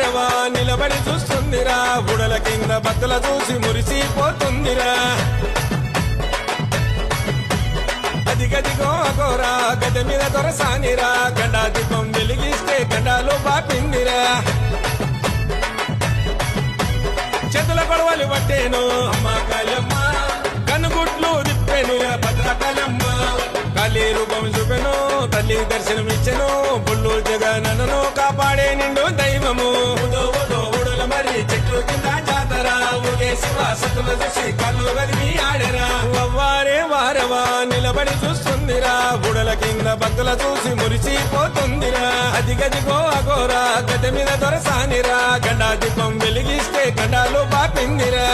వారవా నిలబడి చూస్తుందిరా బుడల కింద భక్తుల చూసి మురిసిపోతుందిరా అదిగదిగో అగోరా గద మీద దొరసానిరా గండా దీపం వెలిగిస్తే గండాలు పాపిందిరా చేతుల గొడవలు పట్టేను అమ్మ కాళమ్మ కనుగుట్లు తిప్పెను భద్రకాళమ్మ కాళీ రూపం చూపెను తల్లి దర్శనమిచ్చెను బుల్లు జగనను కాపాడే నిండు దైవము ఊడుల మరి చెట్లు కింద జాతర ఊగే శివ సతుల చూసి కళ్ళు గదిమి ఆడరా వారే వారవా నిలబడి చూస్తుందిరా బుడల కింద భక్తుల చూసి మురిసిపోతుందిరా అదిగదిగో అగోరా గద మీద దొరసానిరా గండా దీపం వెలిగిస్తే గండాలు పాపిందిరా